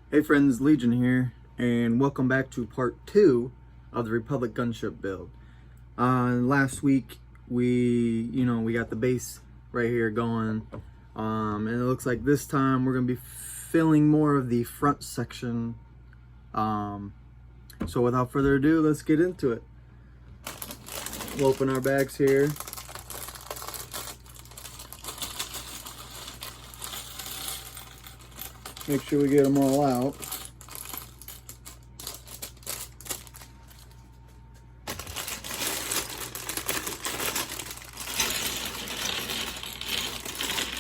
Hey friends, Legion here, and welcome back to part 2 of the Republic gunship build. Last week we got the base right here going, and it looks like this time we're gonna be filling more of the front section. So without further ado, let's get into it. We'll open our bags here. Make sure we get them all out.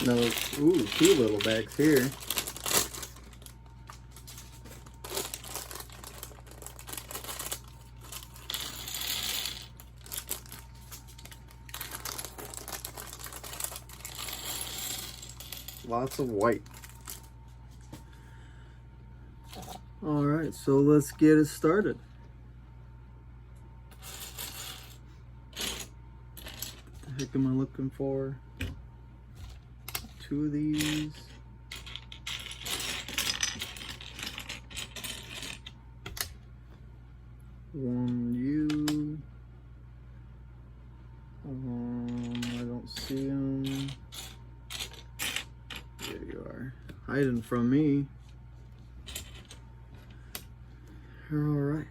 Another, two little bags here. Lots of white. All right, so let's get it started. What the heck am I looking for? 2 of these. One U. I don't see them. There you are, hiding from me. All right.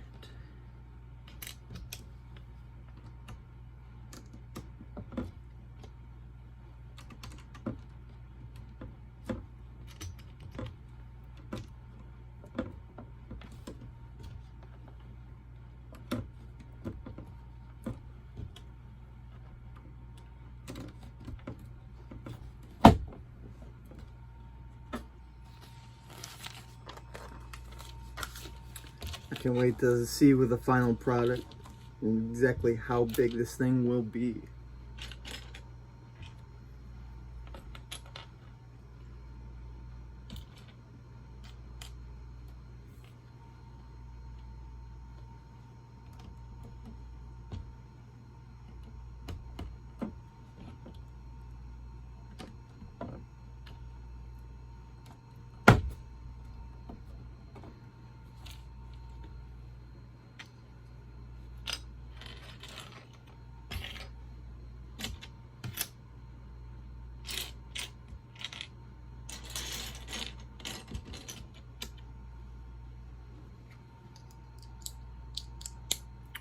I can't wait to see with the final product and exactly how big this thing will be.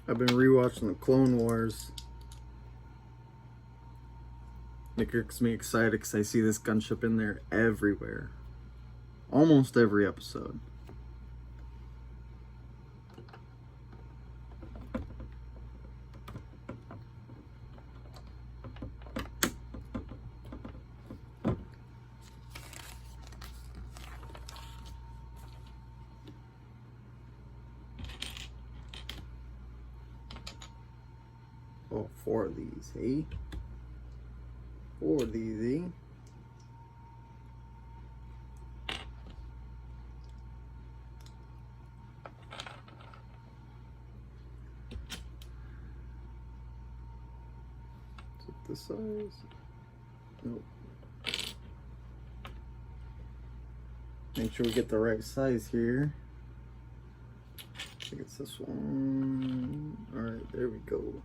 I've been rewatching the Clone Wars. It gets me excited because I see this gunship in there everywhere. Almost every episode. Oh, 4 of these, eh? 4 of these, eh? Is it this size? Nope. Make sure we get the right size here. I think it's this one. Alright, there we go.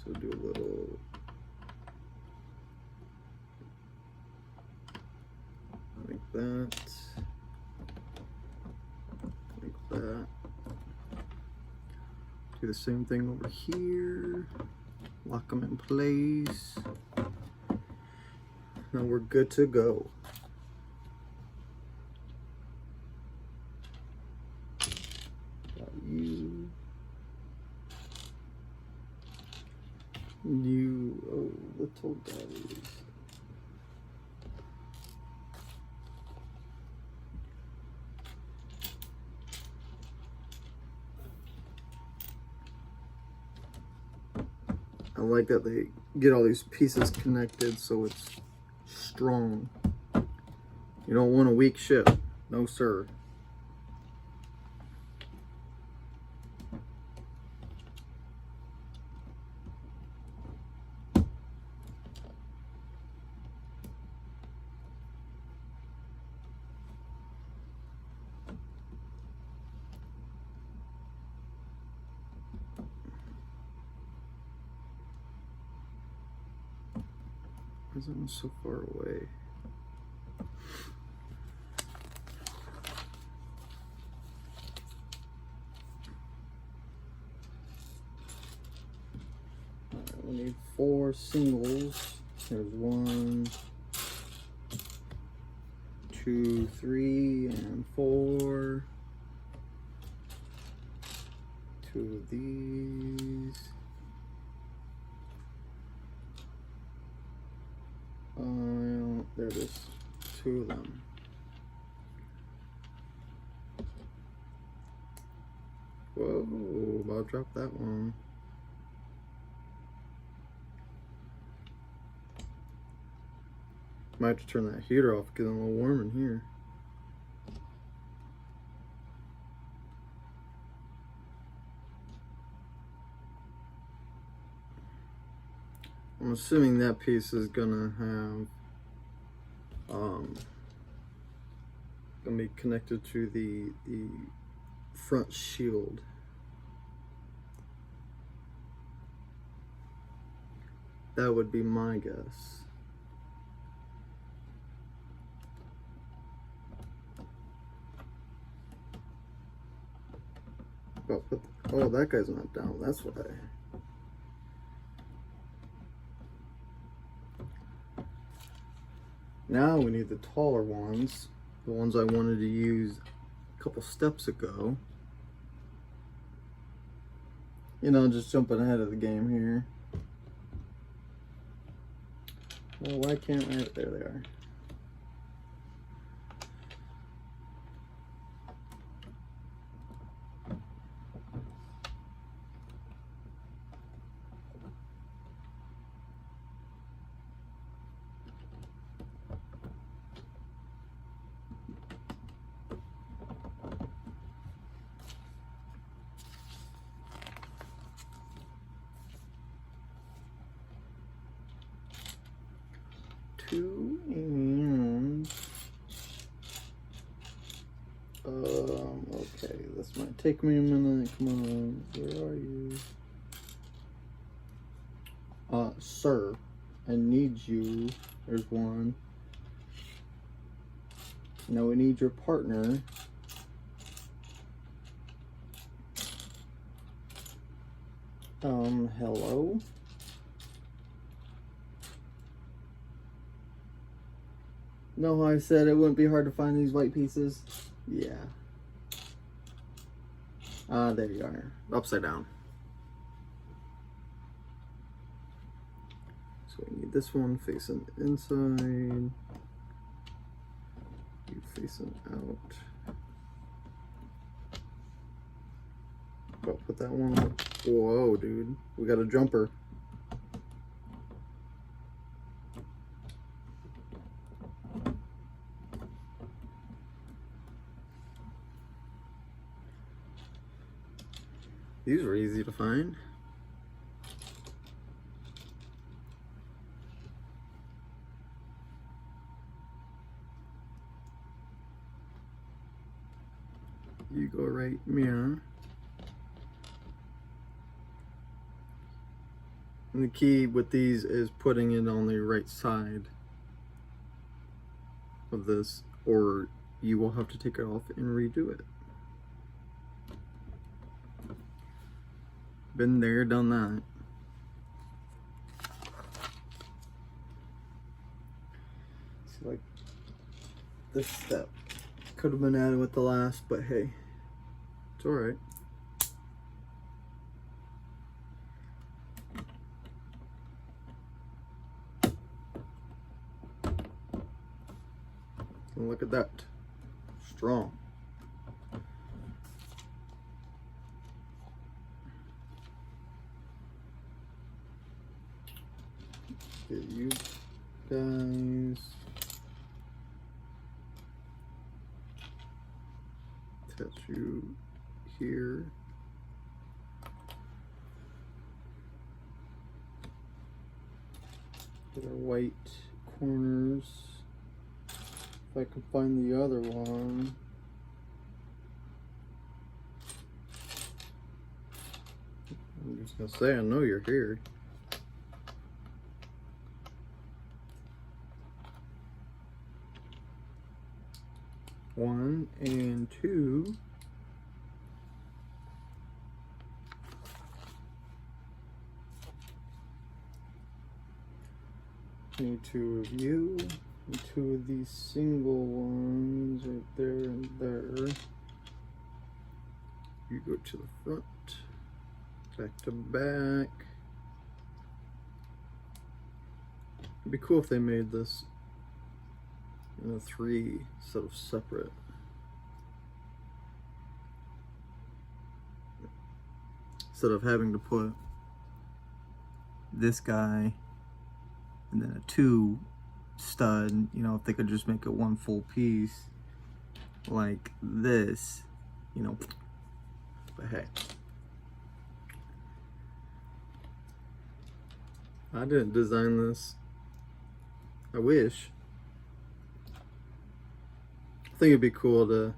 So do a little like that, like that. Do the same thing over here. Lock them in place. Now we're good to go. Got you. Oh, little guys. I like that they get all these pieces connected so it's strong. You don't want a weak ship. No, sir. Why is that one so far away? Alright, we need 4 singles. There's 1, 2, 3, and 4. 2 of these. There it is. 2 of them. Whoa, about to drop that one. Might have to turn that heater off, getting a little warm in here. I'm assuming that piece is gonna have gonna be connected to the front shield. That would be my guess. Oh, that guy's not down. That's what Now we need the taller ones, the ones I wanted to use a couple steps ago. You know, just jumping ahead of the game here. Well, why can't I? There they are. And okay, this might take me a minute. Come on, where are you? Sir, I need you. There's one. Now we need your partner. Hello. Know how I said it wouldn't be hard to find these white pieces? Yeah. There you are. Upside down. So we need this one facing inside. You facing out. Oh, put that one up. Whoa, dude. We got a jumper. These were easy to find. You go right mirror. And the key with these is putting it on the right side of this, or you will have to take it off and redo it. Been there, done that. So like this step could have been added with the last, but hey, it's all right. And look at that, strong. Get you guys attach you here. Get our white corners. If I can find the other one. I'm just gonna say I know you're here. 1 and 2. Need 2 of you, and 2 of these single ones right there and there. You go to the front, back to back. It'd be cool if they made this in a 3 instead of separate. Instead of having to put this guy and then a 2 stud, you know, if they could just make it one full piece like this, you know, but hey. I didn't design this. I wish. I think it'd be cool to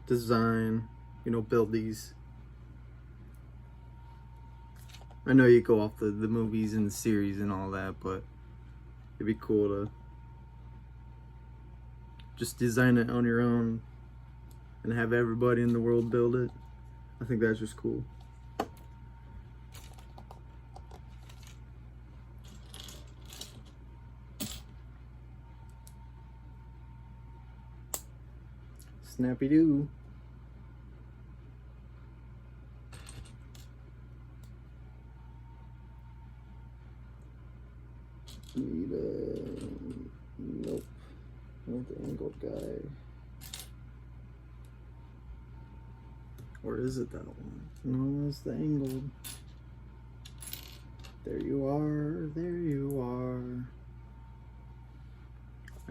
design, you know, build these. I know you go off the movies and the series and all that, but it'd be cool to just design it on your own and have everybody in the world build it. I think that's just cool. Snappy doo. Need nope, not the angled guy. Or is it that one? No, it's the angled. There you are, there you are.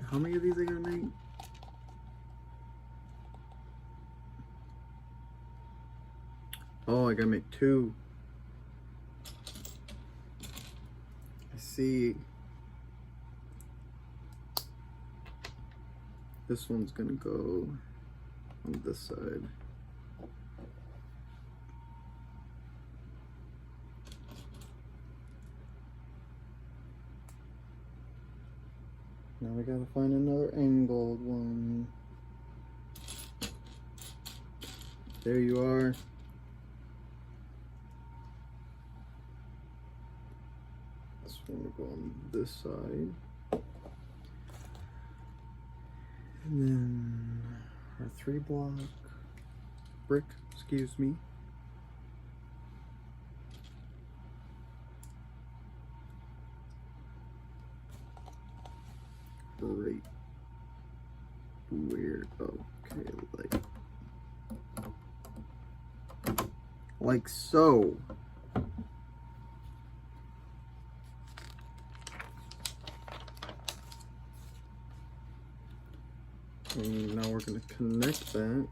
How many of these are gonna make? Oh, I gotta make 2. I see. This one's gonna go on this side. Now we gotta find another angled one. There you are. This one will go on this side. And then our 3-block brick, excuse me. Right where, okay, like so. And now we're going to connect that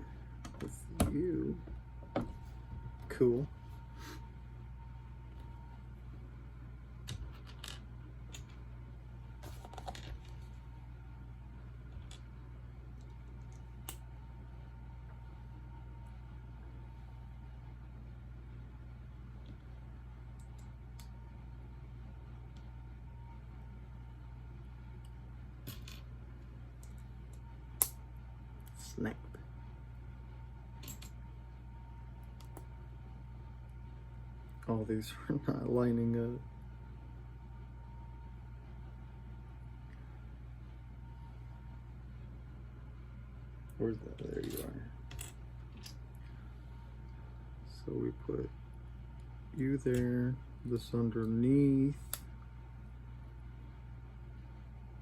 with you. Cool. Snap. All these are not lining up. Where's that? There you are. So we put you there, this underneath,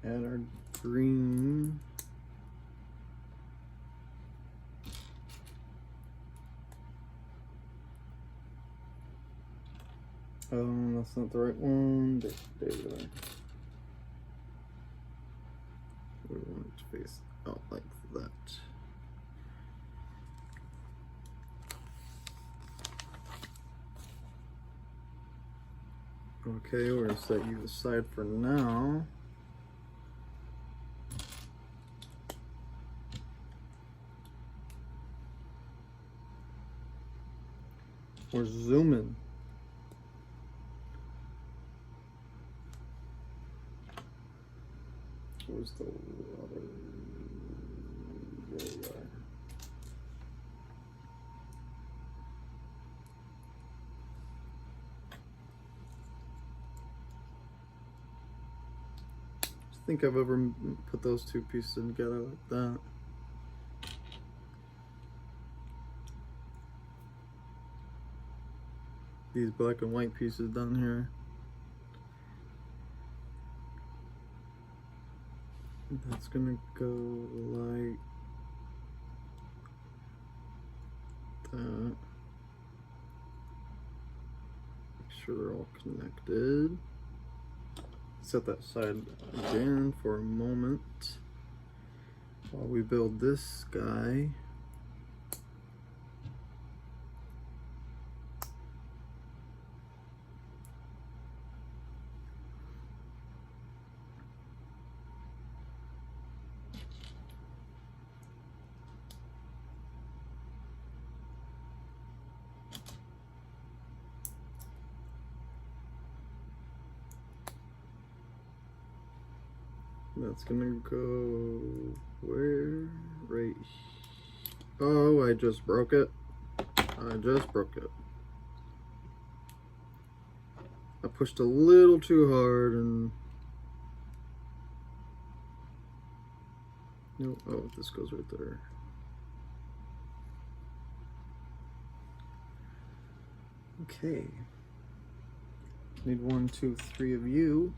add our green. That's not the right one. There you are. We want it to face out like that. Okay, we're gonna set you aside for now. We're zooming. Where's the other? we are. I think I've ever put those two pieces together like that. These black and white pieces down here. That's gonna go like that. Make sure they're all connected. Set that aside again for a moment while we build this guy. That's gonna go where? Right. Oh, I just broke it. I just broke it. I pushed a little too hard and no. Oh, this goes right there. Okay. Need 1, 2, 3 of you.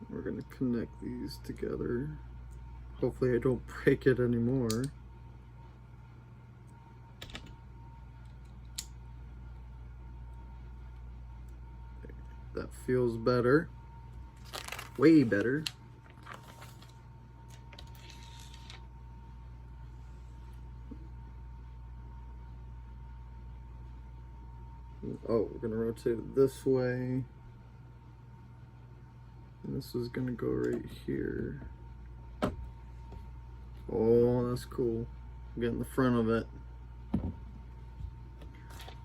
We're gonna connect these together. Hopefully I don't break it anymore. That feels better. Way better. Oh, we're gonna rotate it this way. And this is gonna go right here. Oh, that's cool. Get in the front of it.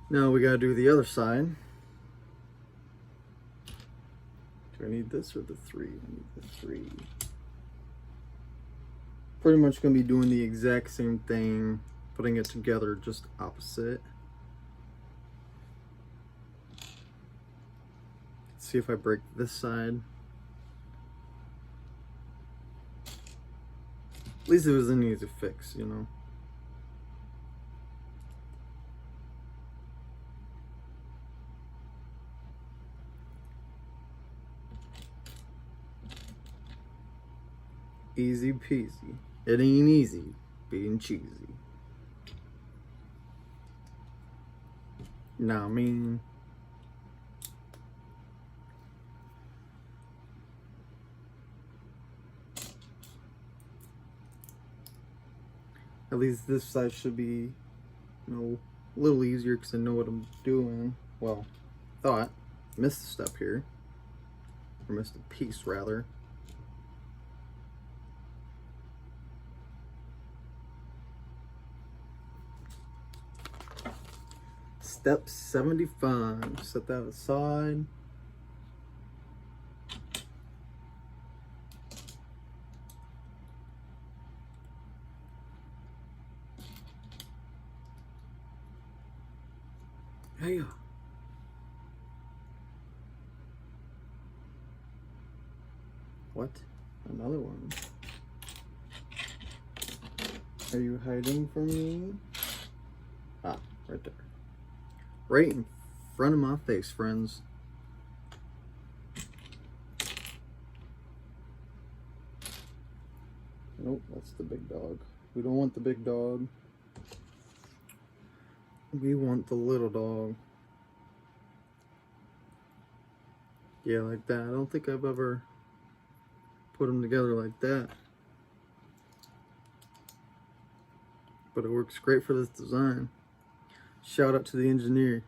Now we gotta do the other side. Do I need this or the 3? I need the 3. Pretty much gonna be doing the exact same thing, putting it together just opposite. Let's see if I break this side. At least it was an easy fix, you know. Easy peasy. It ain't easy being cheesy. Nah, I mean, at least this side should be, you know, a little easier because I know what I'm doing. Well, thought. Missed a step here. Or missed a piece, rather. Step 75. Set that aside. Hey. What? Another one. Are you hiding from me? Ah, right there. Right in front of my face, friends. Nope, that's the big dog. We don't want the big dog. We want the little dog. Yeah, like that. I don't think I've ever put them together like that. But it works great for this design. Shout out to the engineer.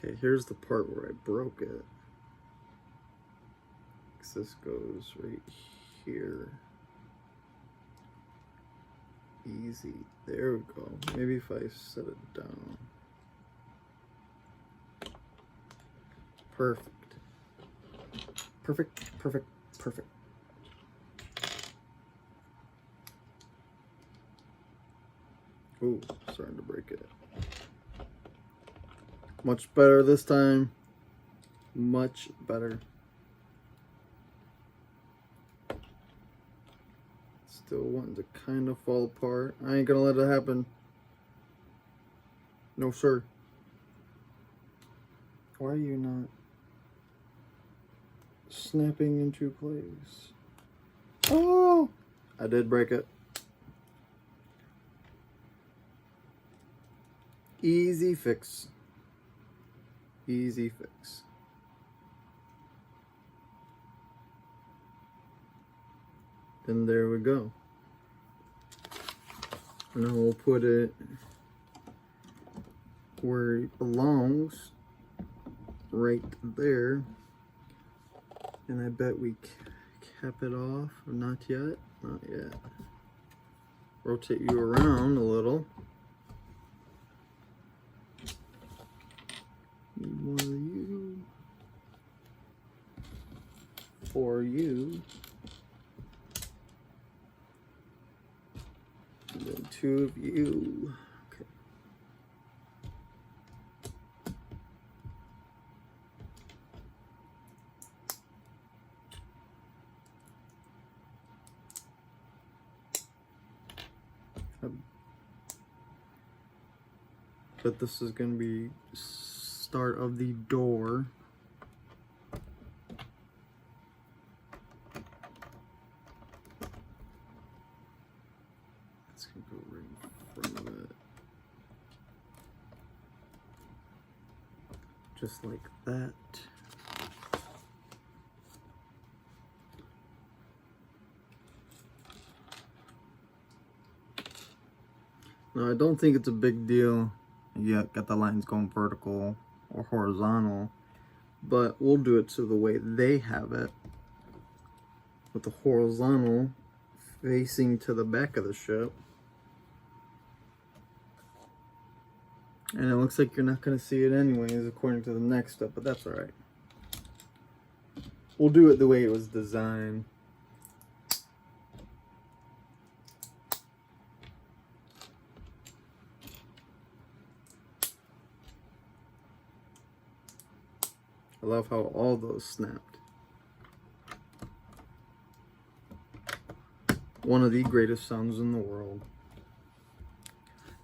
Okay, here's the part where I broke it. This goes right here. Easy. There we go. Maybe if I set it down. Perfect. Perfect, perfect, perfect. Ooh, starting to break it. Much better this time. Much better. Still wanting to kind of fall apart. I ain't gonna let it happen. No, sir. Why are you not snapping into place? Oh! I did break it. Easy fix. Easy fix. And there we go. Now we'll put it where it belongs, right there. And I bet we cap it off. Not yet. Not yet. Rotate you around a little. Need one of you. For you. And then two of you. Okay. But this is going to be start of the door. It's going to go right in front of it. Just like that. Now I don't think it's a big deal. You got the lines going vertical or horizontal, but we'll do it to the way they have it, with the horizontal facing to the back of the ship. And it looks like you're not going to see it anyways according to the next step, but that's alright. We'll do it the way it was designed. I love how all those snapped. One of the greatest sounds in the world.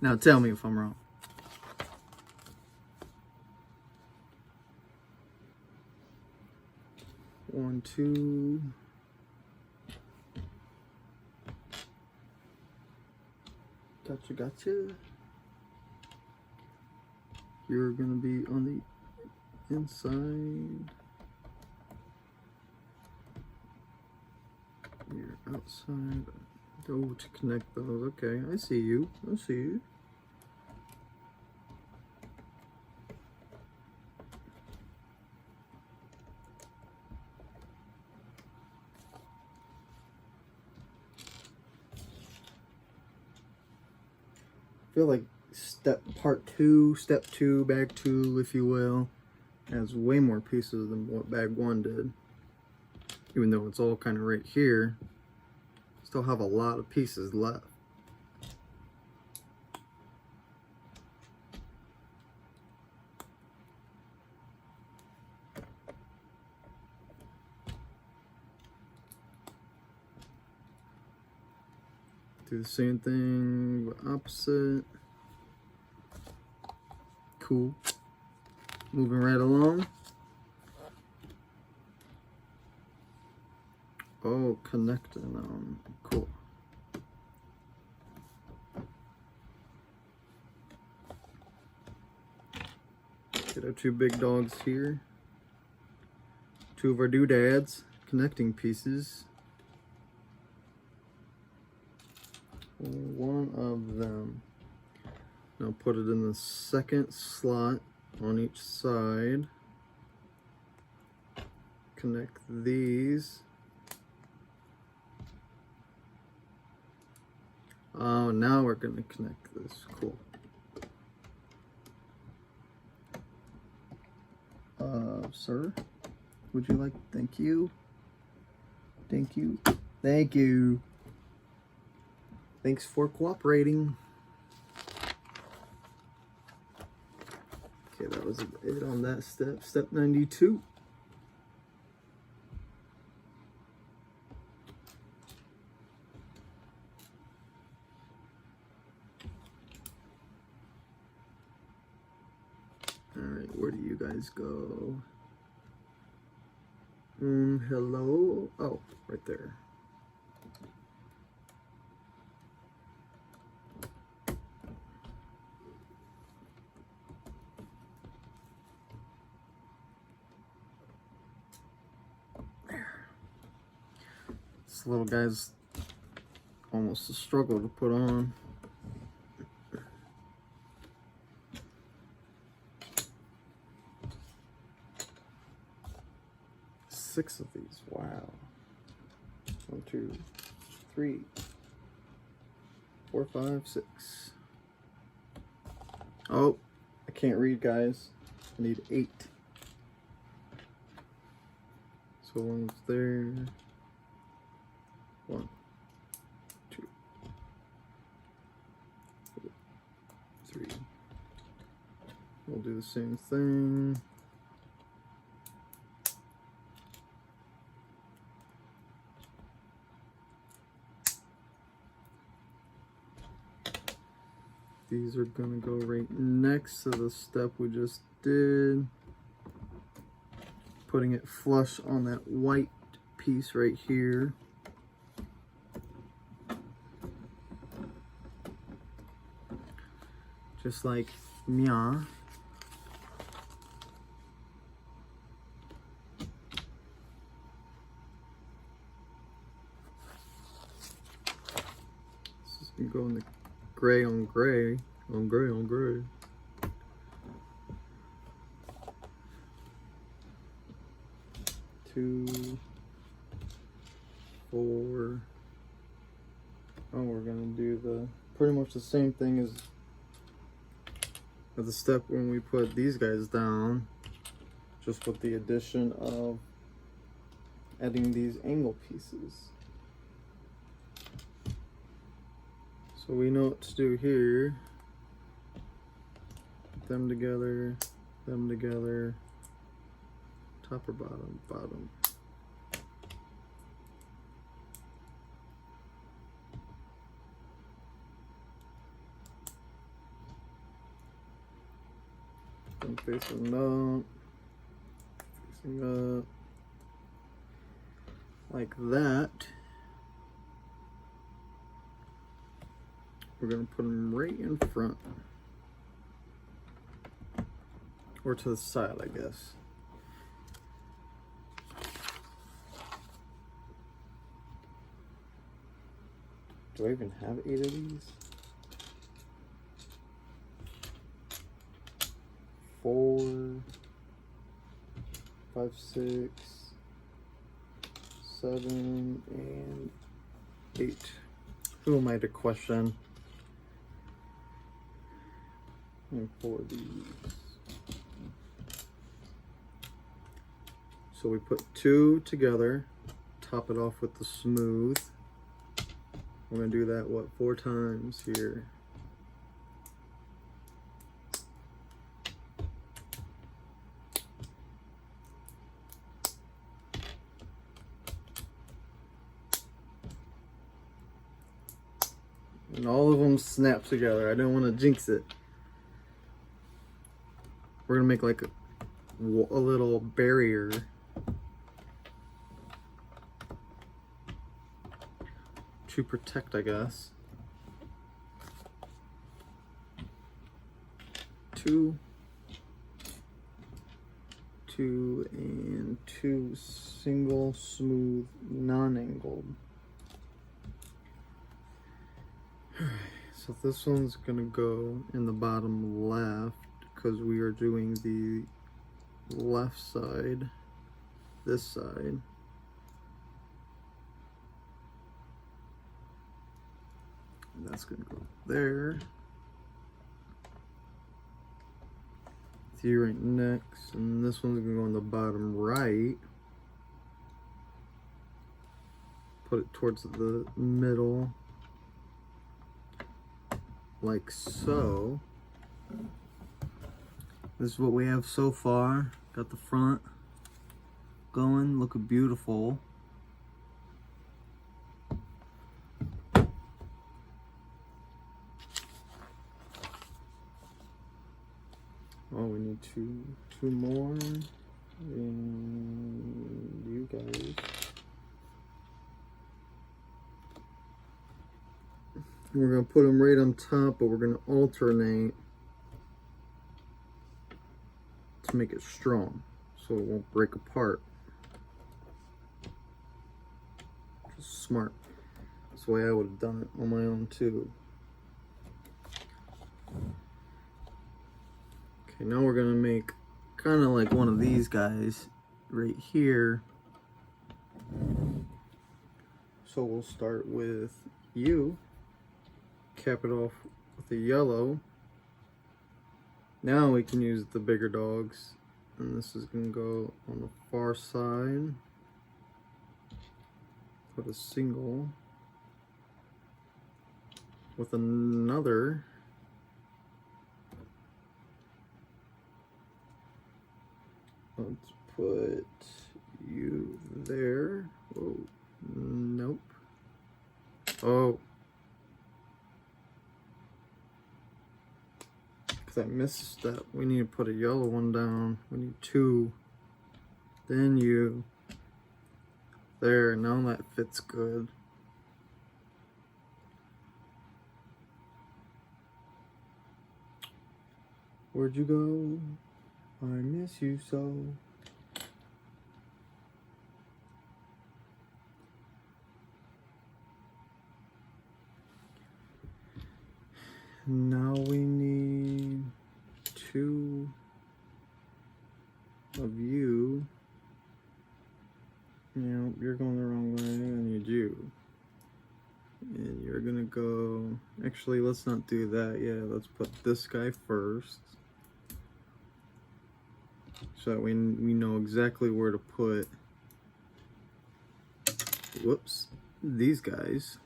Now tell me if I'm wrong. One, two. Gotcha, gotcha. You're gonna be on the inside. You're outside. Oh, to connect those. Okay, I see you. I see you. I feel like step two, bag two, if you will, has way more pieces than what bag one did. Even though it's all kind of right here, still have a lot of pieces left. Do the same thing, but opposite. Cool. Moving right along. Oh, connecting them. Cool. Get our two big dogs here. Two of our doodads, connecting pieces. One of them. Now put it in the second slot on each side. Connect these. Oh, now we're going to connect this. Cool. Sir, would you like? Thank you. Thank you. Thank you. Thanks for cooperating. Okay, that was it on that step. Step 92. Alright, where do you guys go? Hello? Oh, right there. This little guy's almost a struggle to put on. Six of these, wow. 1, 2, 3, 4, 5, 6. Oh, I can't read, guys. I need 8. So one's there. 1, 2, 3. We'll do the same thing. These are gonna go right next to the step we just did. Putting it flush on that white piece right here. Just like Mia. This is gonna go in the gray on gray, on gray on gray. Two, 4. Oh, we're gonna do the pretty much the same thing as the step when we put these guys down, just with the addition of adding these angle pieces. So we know what to do here. Them together, top or bottom, bottom. And facing up, facing up, like that. We're gonna put them right in front. Or to the side, I guess. Do I even have 8 of these? 4, 5, 6, 7, and 8. Who am I to question? And 4 of these. So we put 2 together, top it off with the smooth. We're gonna do that, what, 4 times here. And all of them snap together. I don't want to jinx it. We're gonna make like a little barrier. To protect, I guess. 2, 2, and 2 single smooth non-angled. So this one's gonna go in the bottom left because we are doing the left side, this side. And that's gonna go there. See right next, and this one's gonna go on the bottom right. Put it towards the middle, like so. This is what we have so far. Got the front going, looking beautiful. Oh, we need two more. And you guys. We're gonna put them right on top, but we're gonna alternate to make it strong, so it won't break apart. Just smart. That's the way I would have done it on my own too. Okay, now we're gonna make kind of like one of these guys right here. So we'll start with you. Cap it off with the yellow. Now we can use the bigger dogs, and this is going to go on the far side. Put a single with another. Let's put you there. Oh, nope. Oh. I missed a step. We need to put a yellow one down. We need two. Then you. There, now that fits good. Where'd you go? I miss you so. Now we need two of you. No, you're going the wrong way. I need you. And you're gonna go. Actually, let's not do that yet. Let's put this guy first, so that we know exactly where to put. Whoops, these guys.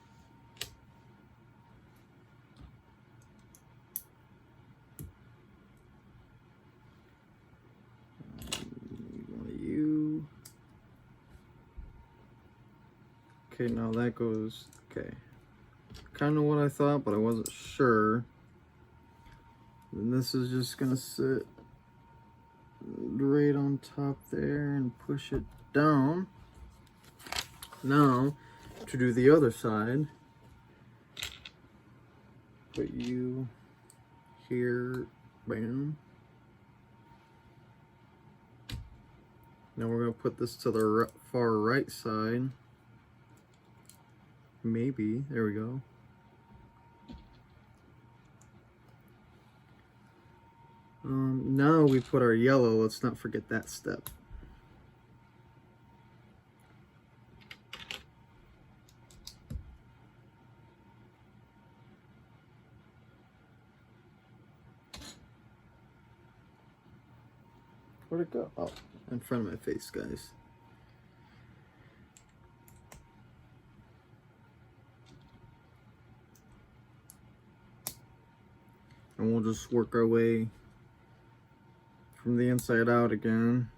Okay, now that goes, okay. Kind of what I thought, but I wasn't sure. And this is just gonna sit right on top there and push it down. Now, to do the other side, put you here, bam. Now we're gonna put this to the far right side. Maybe, there we go. Now we put our yellow, let's not forget that step. Where'd it go? Oh, in front of my face, guys. And we'll just work our way from the inside out again.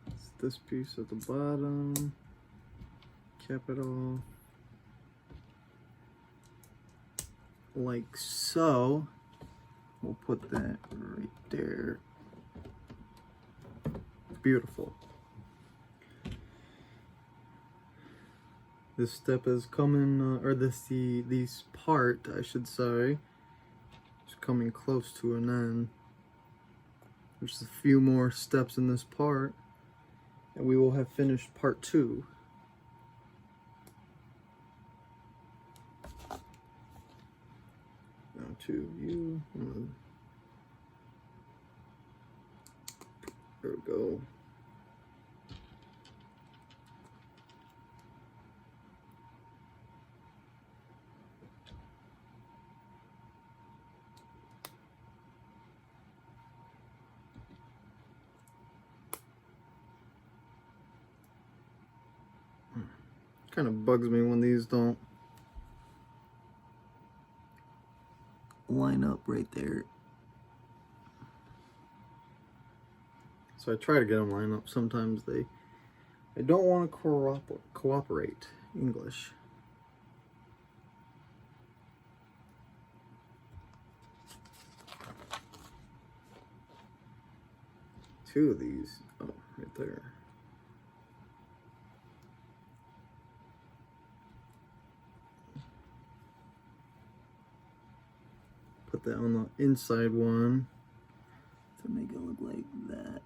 It's this piece at the bottom. Cap it off. Like so. We'll put that right there. Beautiful. This step is coming, or these part, I should say, is coming close to an end. There's a few more steps in this part, and we will have finished part 2. Now to view. There we go. Kind of bugs me when these don't line up right there. So I try to get them lined up. Sometimes they don't want to cooperate. English. Two of these. Oh, right there. Put that on the inside one to make it look like that.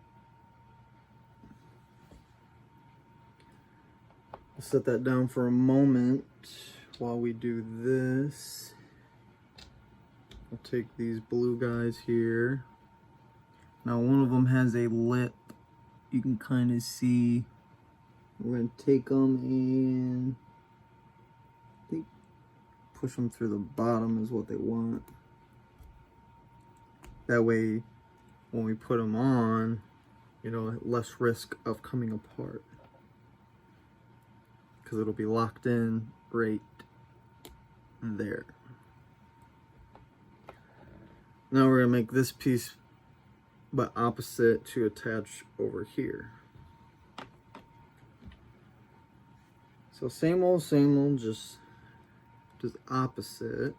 I'll set that down for a moment while we do this. I'll take these blue guys here. Now one of them has a lip. You can kind of see. We're going to take them and I think push them through the bottom is what they want. That way, when we put them on, you know, less risk of coming apart. Because it'll be locked in right there. Now we're going to make this piece, but opposite to attach over here. So same old, just opposite.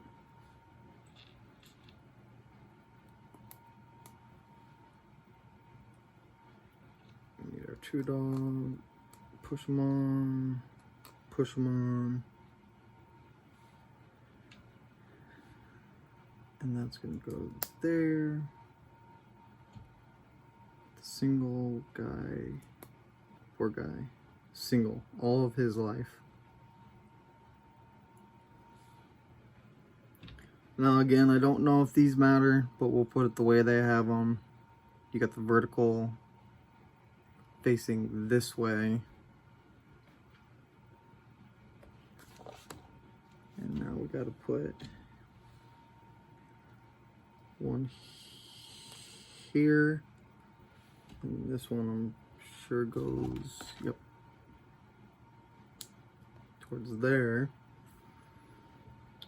Two dog, push them on, push them on, and that's gonna go there. The single guy, poor guy, single all of his life. Now again, I don't know if these matter, but we'll put it the way they have them. You got the vertical facing this way, and now we got to put one here, and this one I'm sure goes, yep, towards there.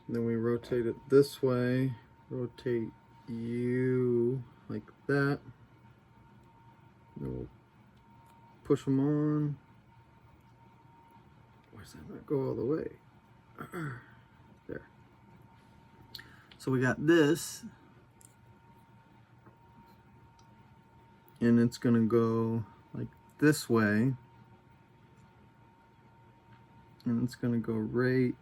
And then we rotate it this way, rotate you like that, and then we'll push them on. Why does that not go all the way? There. So we got this, and it's gonna go like this way, and it's gonna go right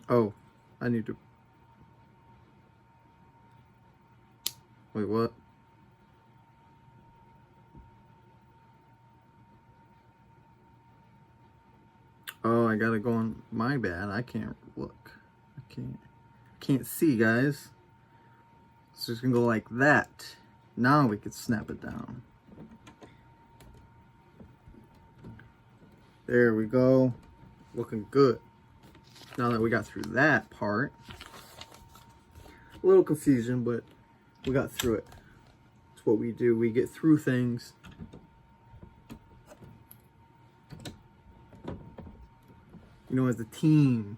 oh, I need to wait, what? Oh, I gotta go on, my bad. I can't look. I can't see, guys. It's just gonna go like that. Now we could snap it down. There we go. Looking good. Now that we got through that part. A little confusion, but we got through it. It's what we do. We get through things. You know, as a team,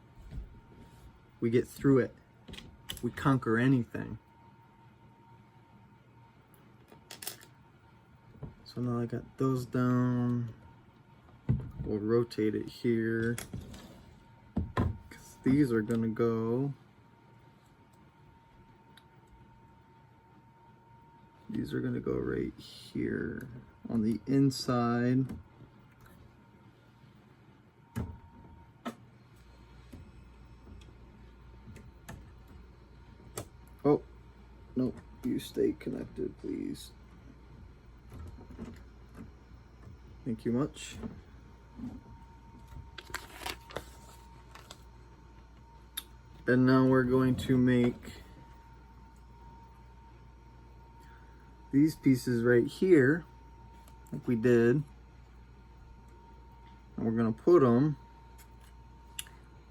we get through it. We conquer anything. So now I got those down. We'll rotate it here. 'Cause these are gonna go. These are gonna go right here on the inside. Oh, no, you stay connected, please. Thank you much. And now we're going to make these pieces right here, like we did. And we're gonna put them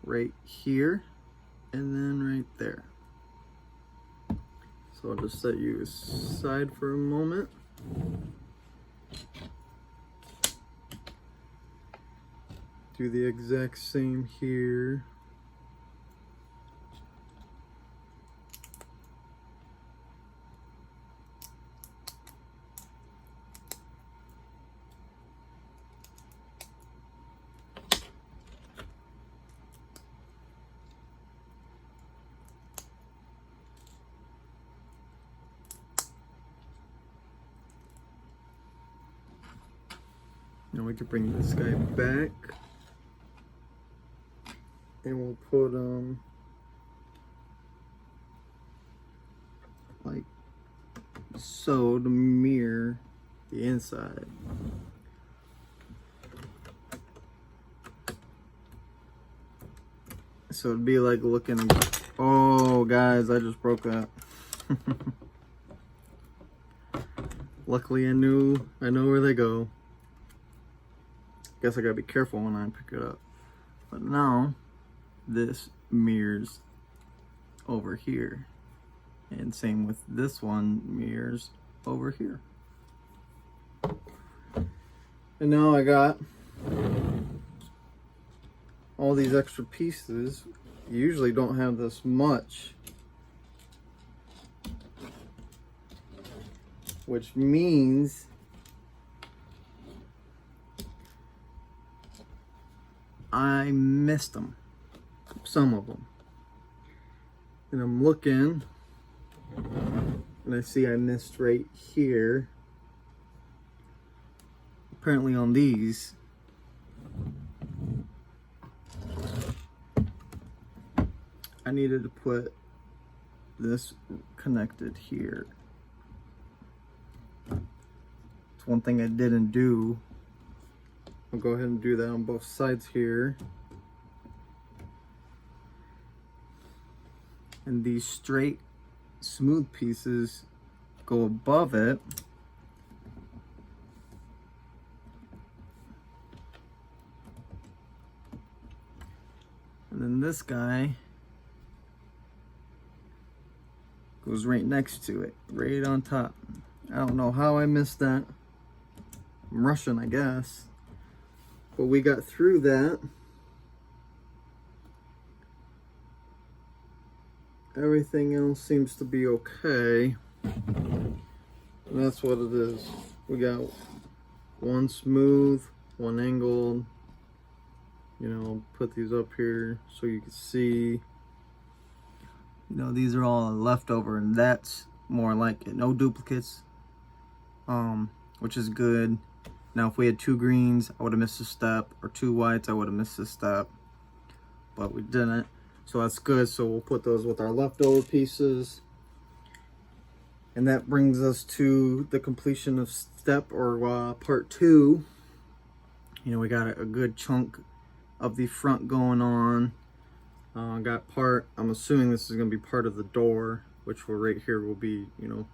right here and then right there. So I'll just set you aside for a moment. Do the exact same here. Now we can bring this guy back, and we'll put like so to mirror the inside. So it'd be like looking. Oh, guys, I just broke that. Luckily, I know where they go. Guess I gotta be careful when I pick it up. But now, this mirrors over here. And same with this one, mirrors over here. And now I got all these extra pieces. You usually don't have this much. Which means I missed them, some of them. And I'm looking, and I see I missed right here. Apparently on these. I needed to put this connected here. It's one thing I didn't do. I'll go ahead and do that on both sides here. And these straight, smooth pieces go above it. And then this guy goes right next to it, right on top. I don't know how I missed that. I'm rushing, I guess. But we got through that. Everything else seems to be okay. And that's what it is. We got one smooth, one angled. You know, put these up here so you can see. You know, these are all leftover, and that's more like it. No duplicates, which is good. Now, if we had two greens, I would have missed a step, or two whites, I would have missed a step, but we didn't, so that's good. So we'll put those with our leftover pieces, and that brings us to the completion of step or part 2. You know, we got a good chunk of the front going on. Got part, I'm assuming this is going to be part of the door, which will right here will be, you know,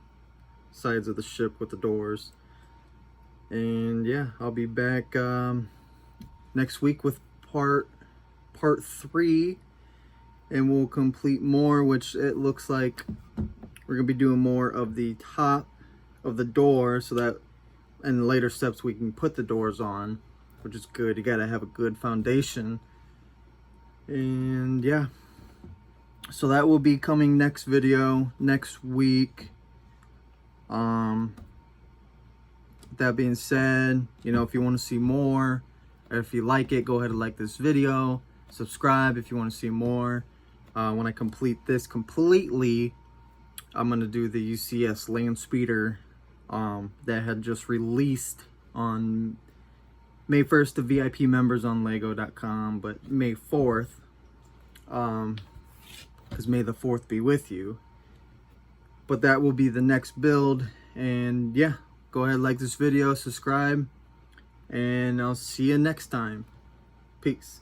sides of the ship with the doors. And yeah, I'll be back next week with part 3, and we'll complete more, which it looks like we're gonna be doing more of the top of the door, so that in later steps we can put the doors on, which is good. You gotta have a good foundation. And yeah, so that will be coming next video next week. That being said, you know, if you want to see more, or if you like it, go ahead and like this video. Subscribe if you want to see more. When I complete this completely, I'm going to do the UCS land speeder that had just released on May 1st to VIP members on Lego.com, but May 4th, because May the 4th be with you. but that will be the next build. And yeah, go ahead, like this video, subscribe, and I'll see you next time. Peace.